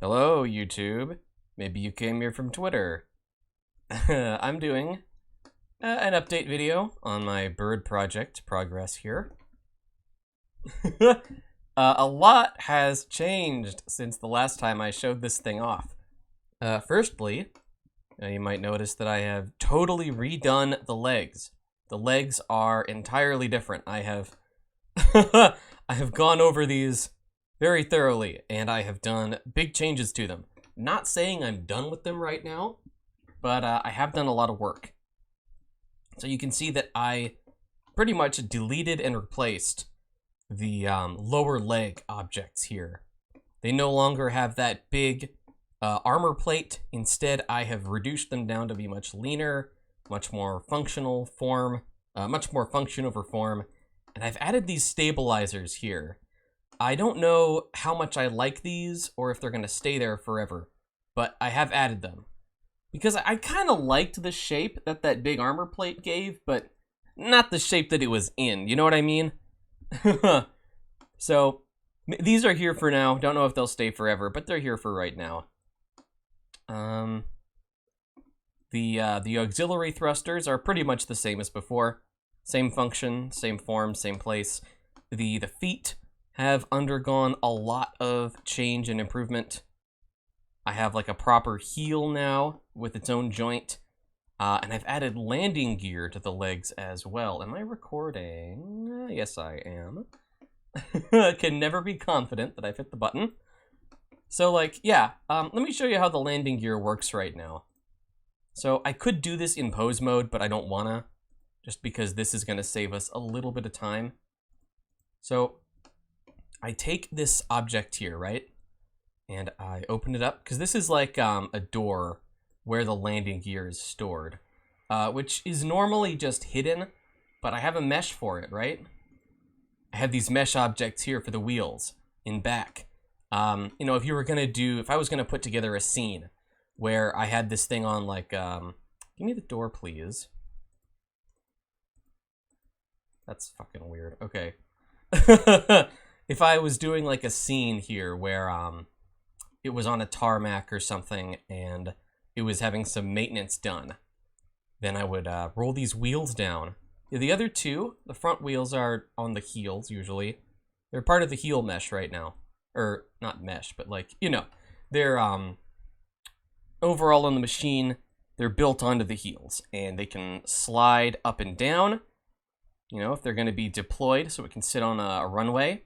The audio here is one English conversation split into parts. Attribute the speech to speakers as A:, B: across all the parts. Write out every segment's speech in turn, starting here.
A: Hello, YouTube. Maybe you came here from Twitter. I'm doing an update video on my bird project progress here. A lot has changed since the last time I showed this thing off. Firstly, you might notice that I have totally redone the legs. The legs are entirely different. I have I have gone over these very thoroughly, and I have done big changes to them. Not saying I'm done with them right now, but I have done a lot of work. So you can see that I pretty much deleted and replaced the lower leg objects here. They no longer have that big armor plate. Instead, I have reduced them down to be much leaner, much more functional form, much more function over form, and I've added these stabilizers here. I don't know how much I like these or if they're going to stay there forever, but I have added them. Because I kind of liked the shape that that big armor plate gave, but not the shape that it was in, you know what I mean? So, these are here for now. Don't know if they'll stay forever, but they're here for right now. The auxiliary thrusters are pretty much the same as before. Same function, same form, same place. The feet have undergone a lot of change and improvement. I have like a proper heel now with its own joint. And I've added landing gear to the legs as well. Am I recording? Yes, I am. Can never be confident that I've hit the button. So like, yeah, let me show you how the landing gear works right now. So I could do this in pose mode, but I don't wanna, just because this is gonna save us a little bit of time. So I take this object here, right? And I open it up, because this is like a door where the landing gear is stored, which is normally just hidden, but I have a mesh for it, right? I have these mesh objects here for the wheels in back. You know, if I was gonna put together a scene where I had this thing on like, give me the door, please. That's fucking weird. Okay. If I was doing like a scene here where it was on a tarmac or something and it was having some maintenance done, then I would roll these wheels down. The other two, the front wheels are on the heels usually. They're part of the heel mesh right now. Or not mesh, but like, you know, they're overall on the machine, they're built onto the heels and they can slide up and down. You know, if they're going to be deployed so it can sit on a runway,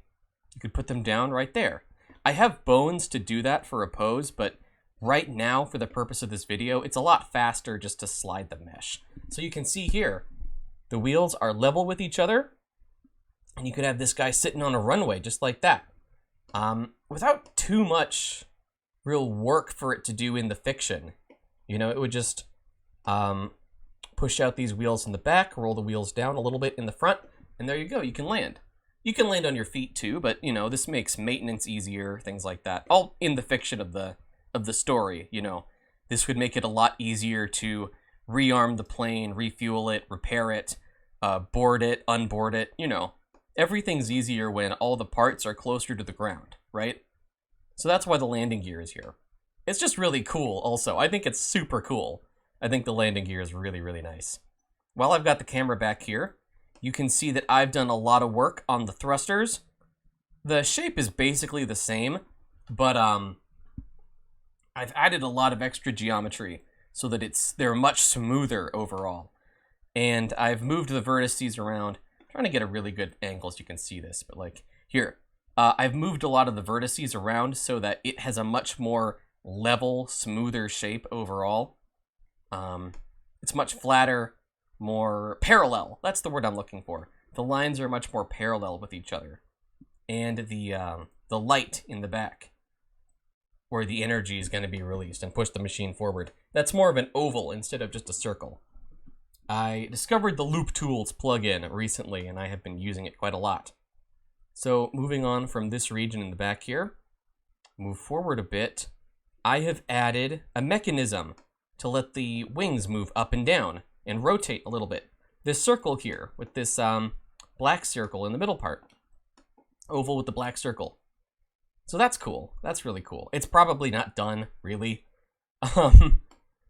A: you could put them down right there. I have bones to do that for a pose, but right now, for the purpose of this video, it's a lot faster just to slide the mesh. So you can see here, the wheels are level with each other, and you could have this guy sitting on a runway just like that. Without too much real work for it to do in the fiction. You know, it would just push out these wheels in the back, roll the wheels down a little bit in the front, and there you go, you can land. You can land on your feet too, but you know, this makes maintenance easier, things like that. All in the fiction of the story, you know. This would make it a lot easier to rearm the plane, refuel it, repair it, board it, unboard it, you know. Everything's easier when all the parts are closer to the ground, right? So that's why the landing gear is here. It's just really cool also. I think it's super cool. I think the landing gear is really, really nice. While I've got the camera back here, you can see that I've done a lot of work on the thrusters. The shape is basically the same, but I've added a lot of extra geometry so that they're much smoother overall. And I've moved the vertices around. I'm trying to get a really good angle so you can see this, but like here. I've moved a lot of the vertices around so that it has a much more level, smoother shape overall. It's much flatter, more parallel. That's the word I'm looking for. The lines are much more parallel with each other. And the light in the back, where the energy is going to be released and push the machine forward, that's more of an oval instead of just a circle. I discovered the Loop Tools plugin recently, and I have been using it quite a lot. So moving on from this region in the back here, move forward a bit, I have added a mechanism to let the wings move up and down and rotate a little bit. This circle here with this black circle in the middle part, oval with the black circle. So that's cool. That's really cool. It's probably not done, really. I'm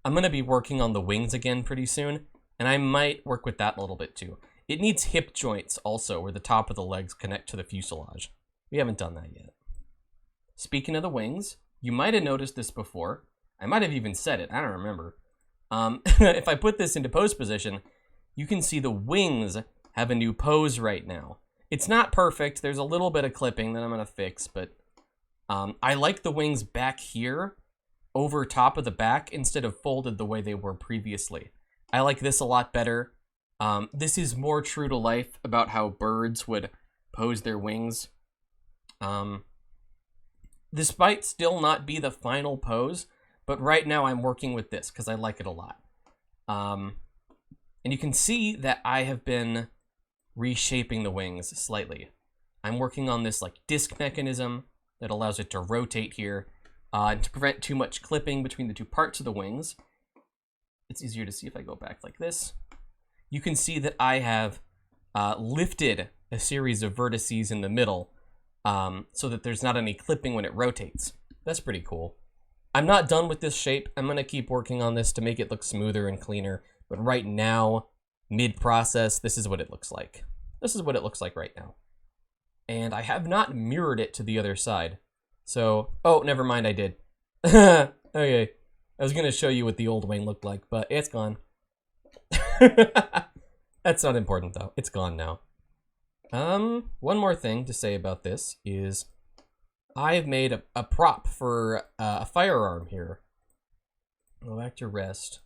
A: going to be working on the wings again pretty soon, and I might work with that a little bit too. It needs hip joints also, where the top of the legs connect to the fuselage. We haven't done that yet. Speaking of the wings, you might have noticed this before. I might have even said it. I don't remember. If I put this into pose position, you can see the wings have a new pose right now. It's not perfect. There's a little bit of clipping that I'm going to fix, but I like the wings back here over top of the back instead of folded the way they were previously. I like this a lot better. This is more true to life about how birds would pose their wings. This might still not be the final pose, but right now I'm working with this because I like it a lot. And you can see that I have been reshaping the wings slightly. I'm working on this like disc mechanism that allows it to rotate here to prevent too much clipping between the two parts of the wings. It's easier to see if I go back like this. You can see that I have lifted a series of vertices in the middle so that there's not any clipping when it rotates. That's pretty cool. I'm not done with this shape. I'm going to keep working on this to make it look smoother and cleaner. But right now, mid-process, this is what it looks like. This is what it looks like right now. And I have not mirrored it to the other side. So, oh, never mind, I did. Okay. I was going to show you what the old wing looked like, but it's gone. That's not important, though. It's gone now. One more thing to say about this is I've made a prop for a firearm here. Go back to rest.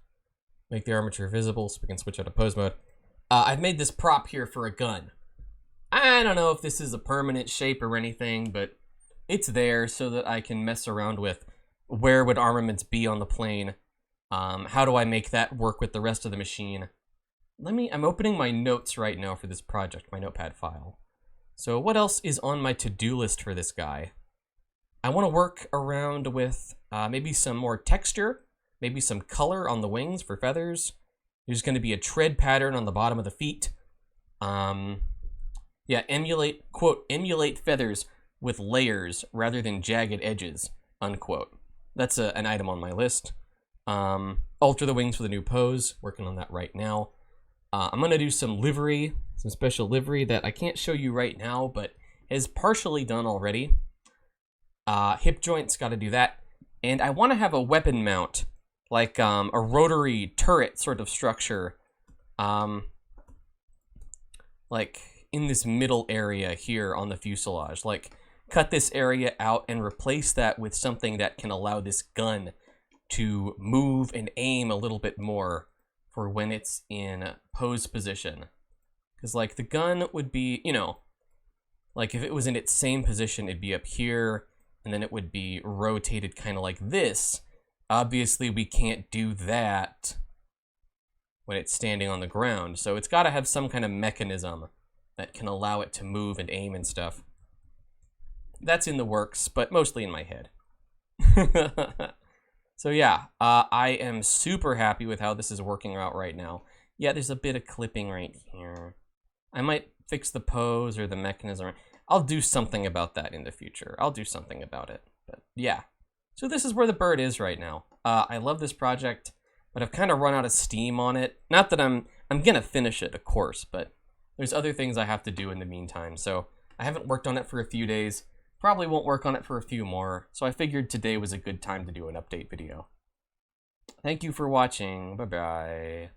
A: Make the armature visible so we can switch out of pose mode. I've made this prop here for a gun. I don't know if this is a permanent shape or anything, but it's there so that I can mess around with where would armaments be on the plane. How do I make that work with the rest of the machine? I'm opening my notes right now for this project, my notepad file. So what else is on my to-do list for this guy? I want to work around with maybe some more texture, maybe some color on the wings for feathers. There's going to be a tread pattern on the bottom of the feet. Yeah, emulate feathers with layers rather than jagged edges, unquote. That's an item on my list. Alter the wings with a new pose, working on that right now. I'm going to do some livery, some special livery that I can't show you right now, but is partially done already. Hip joints, got to do that. And I want to have a weapon mount, like a rotary turret sort of structure, like in this middle area here on the fuselage. Like, cut this area out and replace that with something that can allow this gun to move and aim a little bit more for when it's in pose position. Because, like, the gun would be, you know, like if it was in its same position, it'd be up here, and then it would be rotated kind of like this. Obviously, we can't do that when it's standing on the ground, so it's got to have some kind of mechanism that can allow it to move and aim and stuff. That's in the works, but mostly in my head. So yeah, I am super happy with how this is working out right now. Yeah, there's a bit of clipping right here. I might fix the pose or the mechanism. I'll do something about that in the future. I'll do something about it. But yeah. So this is where the bird is right now. I love this project, but I've kind of run out of steam on it. Not that I'm gonna finish it, of course, but there's other things I have to do in the meantime. So I haven't worked on it for a few days. Probably won't work on it for a few more. So I figured today was a good time to do an update video. Thank you for watching. Bye-bye.